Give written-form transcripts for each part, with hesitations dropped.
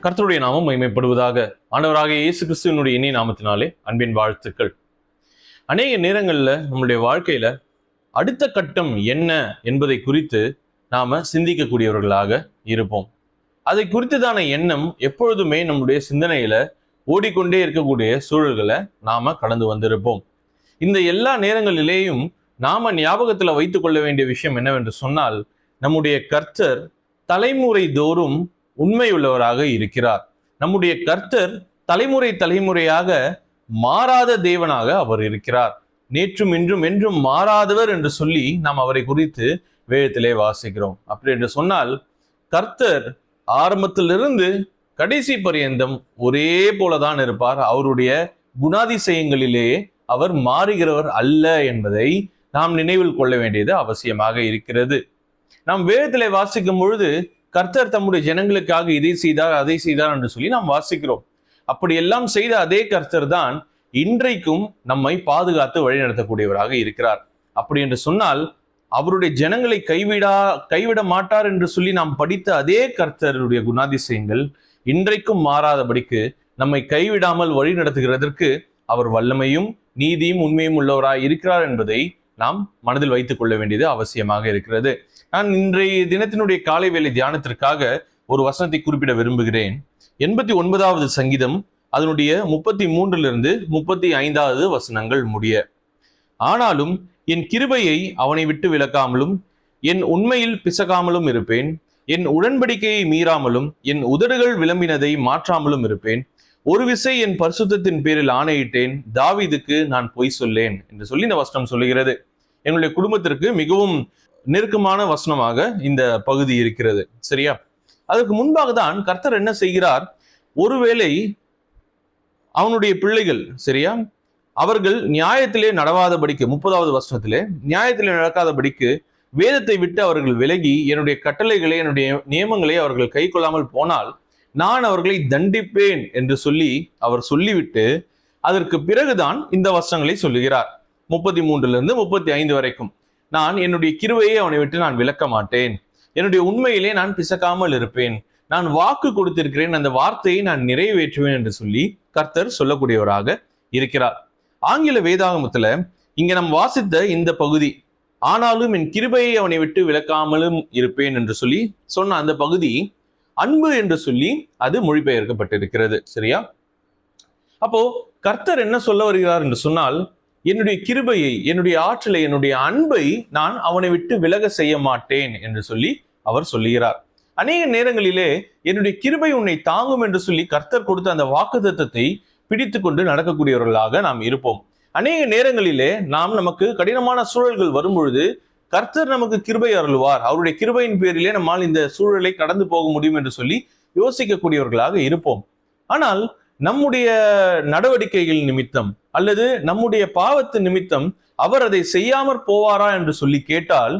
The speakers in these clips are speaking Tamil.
கர்த்தருடைய நாமம் மகிமைப்படுவதாக. ஆண்டவராகிய இயேசு கிறிஸ்துவினுடைய இனிய நாமத்தினாலே அன்பின் வாழ்த்துக்கள். அநேக நேரங்களில் நம்முடைய வாழ்க்கையில அடுத்த கட்டம் என்ன என்பதை குறித்து நாம சிந்திக்கக்கூடியவர்களாக இருப்போம். அதை குறித்துதான எண்ணம் எப்பொழுதுமே நம்முடைய சிந்தனையில ஓடிக்கொண்டே இருக்கக்கூடிய சூழல்களை நாம கடந்து வந்திருப்போம். இந்த எல்லா நேரங்களிலேயும் நாம ஞாபகத்துல வைத்துக் கொள்ள வேண்டிய விஷயம் என்னவென்று சொன்னால், நம்முடைய கர்த்தர் தலைமுறை தோறும் உண்மையுள்ளவராக இருக்கிறார். நம்முடைய கர்த்தர் தலைமுறையாக மாறாத தேவனாக அவர் இருக்கிறார். நேற்றும் இன்றும் என்றும் மாறாதவர் என்று சொல்லி நாம் அவரை குறித்து வேதத்திலே வாசிக்கிறோம். அப்படி என்று சொன்னால், கர்த்தர் ஆரம்பத்திலிருந்து கடைசி பரியந்தம் ஒரே போலதான் இருப்பார். அவருடைய குணாதிசயங்களிலேயே அவர் மாறுகிறவர் அல்ல என்பதை நாம் நினைவில் கொள்ள வேண்டியது அவசியமாக இருக்கிறது. நாம் வேதத்திலே வாசிக்கும் பொழுது கர்த்தர் தம்முடைய ஜனங்களுக்காக இதை செய்தார் அதை செய்தார் என்று சொல்லி நாம் வாசிக்கிறோம். அப்படியெல்லாம் செய்த அதே கர்த்தர் தான் இன்றைக்கும் நம்மை பாதுகாத்து வழிநடத்தக்கூடியவராக இருக்கிறார். அப்படி என்று சொன்னால், அவருடைய ஜனங்களை கைவிட மாட்டார் என்று சொல்லி நாம் படித்த அதே கர்த்தருடைய குணாதிசயங்கள் இன்றைக்கும் மாறாதபடிக்கு நம்மை கைவிடாமல் வழி நடத்துகிறதற்கு அவர் வல்லமையும் நீதியும் உண்மையும் உள்ளவராய் இருக்கிறார் என்பதை நாம் மனதில் வைத்துக் கொள்ள வேண்டியது அவசியமாக இருக்கிறது. நான் இன்றைய தினத்தினுடைய காலை வேளை தியானத்திற்காக ஒரு வசனத்தை குறிப்பிட விரும்புகிறேன். 89வது சங்கீதம் அதனுடைய 33 35 வசனங்கள் முடிய. ஆனாலும் என் கிருபையை அவனை விட்டு விலக்காமலும் என் உண்மையில் பிசகாமலும் இருப்பேன். என் உடன்படிக்கையை மீறாமலும் என் உதடுகள் விளம்பினதை மாற்றாமலும் இருப்பேன். ஒரு விசை என் பரிசுத்தத்தின் பேரில் ஆணையிட்டேன், தாவீதுக்கு நான் பொய் சொல்லேன் என்று சொல்லி இந்த வசனம் சொல்லுகிறது. என்னுடைய குடும்பத்திற்கு மிகவும் நெருக்கமான வசனமாக இந்த பகுதி இருக்கிறது. சரியா? அதற்கு முன்பாக தான் கர்த்தர் என்ன செய்கிறார்? ஒருவேளை அவனுடைய பிள்ளைகள், சரியா, அவர்கள் நியாயத்திலே நடவாதபடிக்கு, 30வது வசனத்திலே நியாயத்திலே நடக்காதபடிக்கு வேதத்தை விட்டு அவர்கள் விலகி என்னுடைய கட்டளைகளை என்னுடைய நியமங்களை அவர்கள் கை கொள்ளாமல் போனால் நான் அவர்களை தண்டிப்பேன் என்று சொல்லி அவர் சொல்லிவிட்டு அதற்கு பிறகுதான் இந்த வசனங்களை சொல்லுகிறார். 33 35 வரைக்கும், நான் என்னுடைய கிருபையை அவனை விட்டு நான் விலக்க மாட்டேன், என்னுடைய உண்மையிலே நான் பிசக்காமல் இருப்பேன், நான் வாக்கு கொடுத்திருக்கிறேன், அந்த வார்த்தையை நான் நிறைவேற்றுவேன் என்று சொல்லி கர்த்தர் சொல்லக்கூடியவராக இருக்கிறார். ஆங்கில வேதாகமத்துல இங்க நாம் வாசித்த இந்த பகுதி, ஆனாலும் என் கிருபையை அவனை விட்டு விலக்காமலும் இருப்பேன் என்று சொல்லி சொன்ன அந்த பகுதி அன்பு என்று சொல்லி அது மொழிபெயர்க்கப்பட்டிருக்கிறது. சரியா? அப்போ கர்த்தர் என்ன சொல்ல வருகிறார் என்று சொன்னால், என்னுடைய கிருபையை, என்னுடைய ஆற்றலை, என்னுடைய அன்பை நான் அவனை விட்டு விலக செய்ய மாட்டேன் என்று சொல்லி அவர் சொல்லுகிறார். அநேக நேரங்களிலே என்னுடைய கிருபை உன்னை தாங்கும் என்று சொல்லி கர்த்தர் கொடுத்த அந்த வாக்குத்தத்தத்தை பிடித்து கொண்டு நடக்கக்கூடியவர்களாக நாம் இருப்போம். அநேக நேரங்களிலே நமக்கு கடினமான சூழல்கள் வரும் பொழுது கர்த்தர் நமக்கு கிருபை அருள்வார், அவருடைய கிருபையின் பேரிலே நம்மால் இந்த சூழலை கடந்து போக முடியும் என்று சொல்லி யோசிக்கக்கூடியவர்களாக இருப்போம். ஆனால் நம்முடைய நடவடிக்கைகள் நிமித்தம் அல்லது நம்முடைய பாவத்து நிமித்தம் அவர் அதை செய்யாமற் போவாரா என்று சொல்லி கேட்டால்,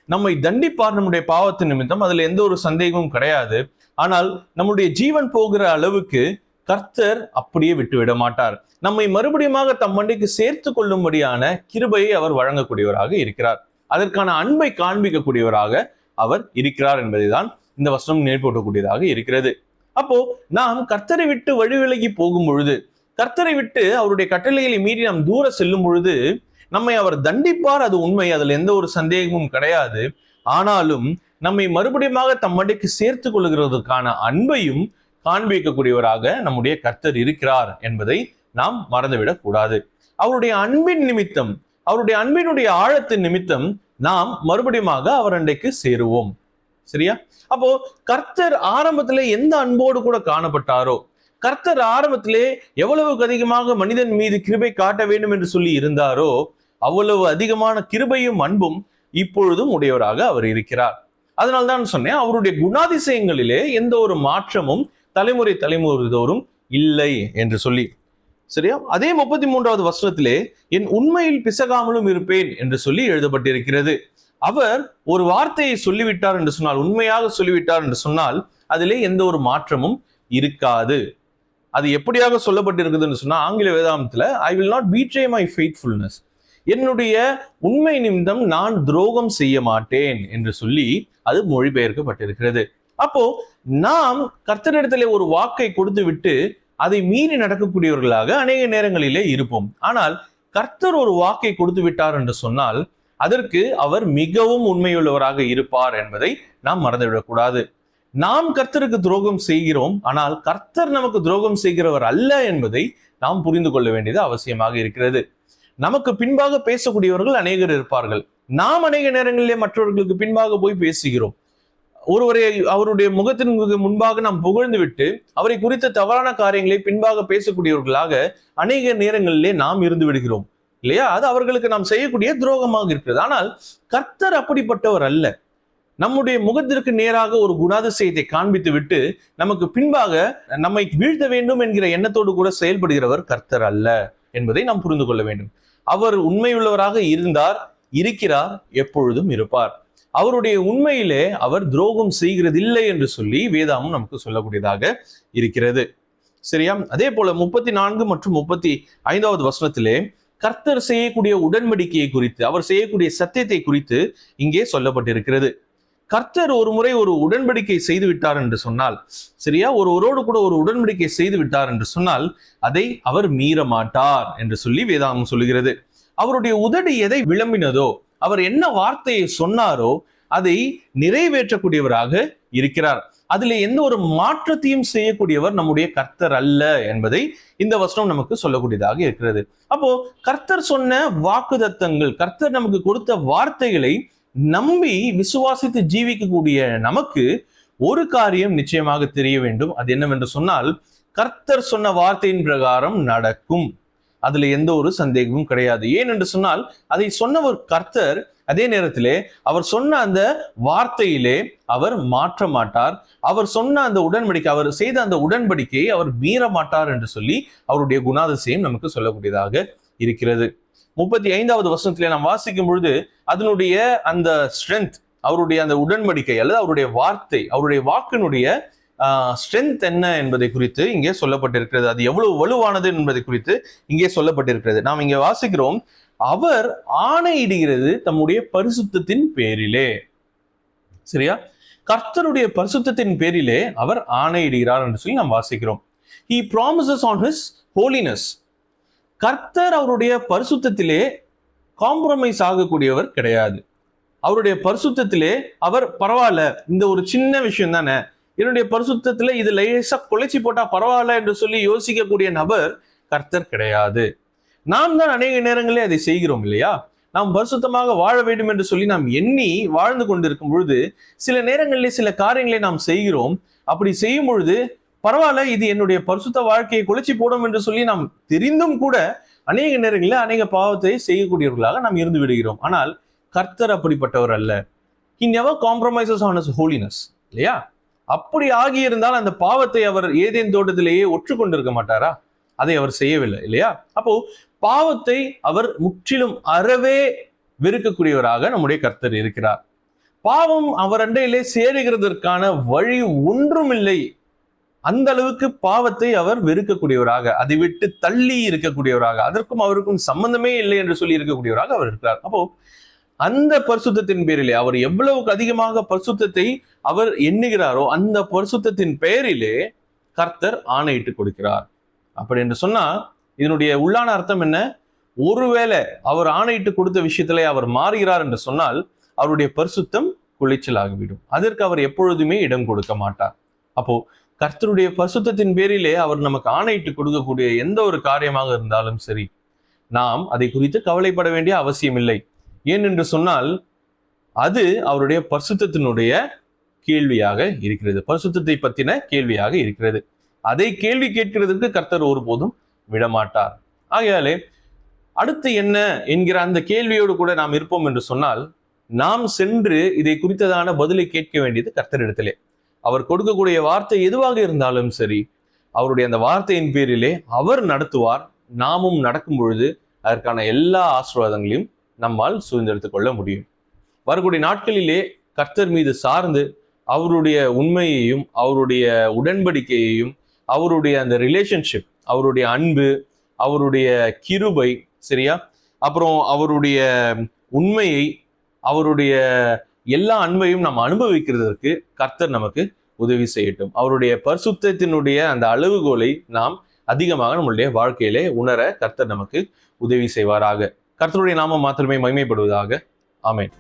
நம்மை தண்டிப்பார் நம்முடைய பாவத்து நிமித்தம், அதுல எந்த ஒரு சந்தேகமும் கிடையாது. ஆனால் நம்முடைய ஜீவன் போகிற அளவுக்கு கர்த்தர் அப்படியே விட்டுவிட மாட்டார். நம்மை மறுபடியும் தம் மண்டைக்கு சேர்த்து கொள்ளும்படியான கிருபையை அவர் வழங்கக்கூடியவராக இருக்கிறார். அதற்கான அன்பை காண்பிக்கக்கூடியவராக அவர் இருக்கிறார் என்பதை தான் இந்த வசனம் நினைப்பூட்டக்கூடியதாக இருக்கிறது. அப்போ நாம் கர்த்தரை விட்டு வழி விலகி போகும் பொழுது, கர்த்தரை விட்டு அவருடைய கட்டளைகளை மீறி நாம் தூர செல்லும் பொழுது நம்மை அவர் தண்டிப்பார், அது உண்மை, அதுல எந்த ஒரு சந்தேகமும் கிடையாது. ஆனாலும் நம்மை மறுபடியும் தம் மண்டைக்கு சேர்த்து கொள்ளுகிறதுக்கான அன்பையும் காண்பிக்கக்கூடியவராக நம்முடைய கர்த்தர் இருக்கிறார் என்பதை நாம் மறந்துவிடக் கூடாது. அவருடைய அன்பின் நிமித்தம், அவருடைய அன்பினுடைய ஆழத்தின் நிமித்தம் நாம் மறுபடியும் அவர் அண்டைக்கு சேருவோம். சரியா? அப்போ கர்த்தர் ஆரம்பத்திலே எந்த அன்போடு கூட காணப்பட்டாரோ, கர்த்தர் ஆரம்பத்திலே எவ்வளவுக்கு அதிகமாக மனிதன் மீது கிருபை காட்ட வேண்டும் என்று சொல்லி இருந்தாரோ, அவ்வளவு அதிகமான கிருபையும் அன்பும் இப்பொழுதும் உடையவராக அவர் இருக்கிறார். அதனால்தான் சொன்னேன், அவருடைய குணாதிசயங்களிலே எந்த ஒரு மாற்றமும் தலைமுறை தோறும் இல்லை என்று சொல்லி. சரியா? அதே 33வது வசனத்திலே என் உண்மையில் பிசகாமலும் இருப்பேன் என்று சொல்லி எழுதப்பட்டிருக்கிறது. அவர் ஒரு வார்த்தையை சொல்லிவிட்டார் என்று சொன்னால், உண்மையாக சொல்லிவிட்டார் என்று சொன்னால் அதிலே எந்த ஒரு மாற்றமும் இருக்காது. அது எப்படியாக சொல்லப்பட்டிருக்குதுன்னு சொன்னா, ஆங்கில வேதாகமத்துல I will not betray my faithfulness, என்னுடைய உண்மை நிமித்தம் நான் துரோகம் செய்ய மாட்டேன் என்று சொல்லி அது மொழிபெயர்க்கப்பட்டிருக்கிறது. அப்போ நாம் கர்த்தரிடத்திலே ஒரு வாக்கை கொடுத்து விட்டு அதை மீறி நடக்கக்கூடியவர்களாக அநேக நேரங்களிலே இருப்போம். ஆனால் கர்த்தர் ஒரு வாக்கை கொடுத்து விட்டார் என்று சொன்னால் அதற்கு அவர் மிகவும் உண்மையுள்ளவராக இருப்பார் என்பதை நாம் மறந்துவிடக்கூடாது. நாம் கர்த்தருக்கு துரோகம் செய்கிறோம், ஆனால் கர்த்தர் நமக்கு துரோகம் செய்கிறவர் அல்ல என்பதை நாம் புரிந்து கொள்ள வேண்டியது அவசியமாக இருக்கிறது. நமக்கு பின்பாக பேசக்கூடியவர்கள் அநேகர் இருப்பார்கள். நாம் அநேக நேரங்களிலே மற்றவர்களுக்கு பின்பாக போய் பேசுகிறோம். ஒருவரை அவருடைய முகத்தின் முன்பாக நாம் புகழ்ந்து விட்டு அவரை குறித்த தவறான காரியங்களை பின்பாக பேசக்கூடியவர்களாக அநேக நேரங்களிலே நாம் இருந்து விடுகிறோம் இல்லையா? அது அவர்களுக்கு நாம் செய்யக்கூடிய துரோகமாக இருக்கிறது. ஆனால் கர்த்தர் அப்படிப்பட்டவர் அல்ல. நம்முடைய முகத்திற்கு நேராக ஒரு குணாதிசயத்தை காண்பித்து விட்டு நமக்கு பின்பாக நம்மை வீழ்த்த வேண்டும் என்கிற எண்ணத்தோடு கூட செயல்படுகிறவர் கர்த்தர் அல்ல என்பதை நாம் புரிந்து கொள்ள வேண்டும். அவர் உண்மையுள்ளவராக இருந்தார், இருக்கிறார், எப்பொழுதும் இருப்பார். அவருடைய உண்மையிலே அவர் துரோகம் செய்கிறதில்லை என்று சொல்லி வேதாமும் நமக்கு சொல்லக்கூடியதாக இருக்கிறது. சரியா? அதே போல 34 மற்றும் 35வது வசனத்திலே கர்த்தர் செய்யக்கூடிய உடன்படிக்கையை குறித்து, அவர் செய்யக்கூடிய சத்தியத்தை குறித்து இங்கே சொல்லப்பட்டிருக்கிறது. கர்த்தர் ஒரு முறை ஒரு உடன்படிக்கை செய்து விட்டார் என்று சொன்னால், சரியா, ஒருவரோடு கூட ஒரு உடன்படிக்கை செய்து விட்டார் என்று சொன்னால் அதை அவர் மீற மாட்டார் என்று சொல்லி வேதாகம் சொல்லுகிறது. அவருடைய உதடு எதை விளம்பினதோ, அவர் என்ன வார்த்தையை சொன்னாரோ அதை நிறைவேற்றக்கூடியவராக இருக்கிறார். அதில் எந்த ஒரு மாற்றத்தையும் செய்யக்கூடியவர் நம்முடைய கர்த்தர் அல்ல என்பதை இந்த வசனம் நமக்கு சொல்லக்கூடியதாக இருக்கிறது. அப்போ கர்த்தர் சொன்ன வாக்குத்தத்தங்கள், கர்த்தர் நமக்கு கொடுத்த வார்த்தைகளை நம்பி விசுவாசித்து ஜீவிக்கக்கூடிய நமக்கு ஒரு காரியம் நிச்சயமாக தெரிய வேண்டும். அது என்னவென்று சொன்னால், கர்த்தர் சொன்ன வார்த்தையின் பிரகாரம் நடக்கும். அதுல எந்த ஒரு சந்தேகமும் கிடையாது. ஏன் என்று சொன்னால், அதை சொன்னவர் கர்த்தர். அதே நேரத்திலே அவர் சொன்ன அந்த வார்த்தையிலே அவர் மாற்ற மாட்டார். அவர் சொன்ன அந்த உடன்படிக்கை, அவர் செய்த அந்த உடன்படிக்கையை அவர் மீற மாட்டார் என்று சொல்லி அவருடைய குணாதிசயம் நமக்கு சொல்லக்கூடியதாக இருக்கிறது. 35வது வசனத்திலே நாம் வாசிக்கும் பொழுது அதனுடைய அந்த ஸ்ட்ரென்த், அவருடைய அந்த உடன்படிக்கை அல்லது அவருடைய வார்த்தை, அவருடைய வாக்கினுடைய ஸ்ட்ரென்த் என்ன என்பதை குறித்து இங்கே சொல்லப்பட்டிருக்கிறது. அது எவ்வளவு வலுவானது என்பதை குறித்து இங்கே சொல்லப்பட்டிருக்கிறது. நாம் இங்கே வாசிக்கிறோம், அவர் ஆணையிடுகிறது தம்முடைய பரிசுத்தத்தின் பேரிலே. சரியா? கர்த்தருடைய பரிசுத்தத்தின் பேரிலே அவர் ஆணையிடுகிறார் என்று சொல்லி நாம் வாசிக்கிறோம். He promises on his holiness. கர்த்தர் அவருடைய பரிசுத்தத்திலே காம்ப்ரமைஸ் ஆகக்கூடியவர் கிடையாது. அவருடைய பரிசுத்தத்திலே அவர் பரவாயில்ல, இந்த ஒரு சின்ன விஷயம் தானே, என்னுடைய பரிசுத்தத்திலே இது லேசா குலைச்சி போட்டா பரவாயில்ல என்று சொல்லி யோசிக்கக்கூடிய நபர் கர்த்தர் கிடையாது. நாம் தான் அநேக நேரங்களே அதை செய்கிறோம் இல்லையா? நாம் பரிசுத்தமாக வாழ வேண்டும் என்று சொல்லி நாம் எண்ணி வாழ்ந்து கொண்டிருக்கும் பொழுது சில நேரங்களிலே சில காரியங்களை நாம் செய்கிறோம். அப்படி செய்யும் பொழுது பரவாயில்ல, இது என்னுடைய பரிசுத்த வாழ்க்கையை குலைச்சி போடும் என்று சொல்லி நாம் தெரிந்தும் கூட அநேக நேரங்களில் அநேக பாவத்தை செய்யக்கூடியவர்களாக நாம் இருந்து விடுகிறோம். ஆனால் கர்த்தர் அப்படிப்பட்டவர் அல்ல. He never compromises on his holiness. இல்லையா? அப்படி ஆகியிருந்தால் அந்த பாவத்தை அவர் ஏதேன் தோட்டத்திலேயே ஒற்றுக்கொண்டிருக்க மாட்டாரா? அதை அவர் செய்யவில்லை இல்லையா? அப்போ பாவத்தை அவர் முற்றிலும் அறவே வெறுக்கக்கூடியவராக நம்முடைய கர்த்தர் இருக்கிறார். பாவம் அவர் அண்டையிலே சேருகிறதற்கான வழி ஒன்றும் இல்லை. அந்த அளவுக்கு பாவத்தை அவர் வெறுக்கக்கூடியவராக, அதை விட்டு தள்ளி இருக்கக்கூடியவராக, அதற்கும் அவருக்கும் சம்பந்தமே இல்லை என்று சொல்லி இருக்கக்கூடியவராக அவர் இருக்கிறார். அப்போ அந்த பரிசுத்தத்தின் பேரிலே அவர் எவ்வளவுக்கு அதிகமாக பரிசுத்தத்தை அவர் எண்ணுகிறாரோ அந்த பரிசுத்தத்தின் பெயரிலே கர்த்தர் ஆணையிட்டு கொடுக்கிறார். அப்படி என்று சொன்னா இதனுடைய உள்ளான அர்த்தம் என்ன? ஒருவேளை அவர் ஆணையிட்டு கொடுத்த விஷயத்திலே அவர் மாறுகிறார் என்று சொன்னால் அவருடைய பரிசுத்தம் குலைச்சலாகிவிடும். அதற்கு அவர் எப்பொழுதுமே இடம் கொடுக்க மாட்டார். அப்போ கர்த்தருடைய பரிசுத்தத்தின் பேரிலே அவர் நமக்கு ஆணையிட்டு கொடுக்கக்கூடிய எந்த ஒரு காரியமாக இருந்தாலும் சரி, நாம் அதை குறித்து கவலைப்பட வேண்டிய அவசியம் இல்லை. ஏனென்று சொன்னால் அது அவருடைய பரிசுத்தத்தினுடைய கேள்வியாக இருக்கிறது, பரிசுத்தத்தை பற்றின கேள்வியாக இருக்கிறது. அதை கேள்வி கேட்கிறதுக்கு கர்த்தர் ஒருபோதும் விடமாட்டார். ஆகையாலே அடுத்து என்ன என்கிற அந்த கேள்வியோடு கூட நாம் இருப்போம் என்று சொன்னால் நாம் சென்று இதை குறித்ததான பதிலை கேட்க வேண்டியது கர்த்தரிடத்திலே. அவர் கொடுக்கக்கூடிய வார்த்தை எதுவாக இருந்தாலும் சரி, அவருடைய அந்த வார்த்தையின் பேரிலே அவர் நடத்துவார். நாமும் நடக்கும் பொழுது அதற்கான எல்லா ஆசீர்வாதங்களையும் நம்மால் சுதந்திரத்துக் கொள்ள முடியும். வரக்கூடிய நாட்களிலே கர்த்தர் மீது சார்ந்து அவருடைய உண்மையையும் அவருடைய உடன்படிக்கையையும் அவருடைய அந்த ரிலேஷன்ஷிப், அவருடைய அன்பு, அவருடைய கிருபை, சரியா, அப்புறம் அவருடைய உண்மையை, அவருடைய எல்லா அன்பையும் நாம் அனுபவிக்கிறதற்கு கர்த்தர் நமக்கு உதவி செய்யட்டும். அவருடைய பரிசுத்தத்தினுடைய அந்த அளவுகோலை நாம் அதிகமாக நம்மளுடைய வாழ்க்கையிலே உணர கர்த்தர் நமக்கு உதவி செய்வாராக. கர்த்தருடைய நாமம் மாத்திரமே மகிமைப்படுவதாக. ஆமென்.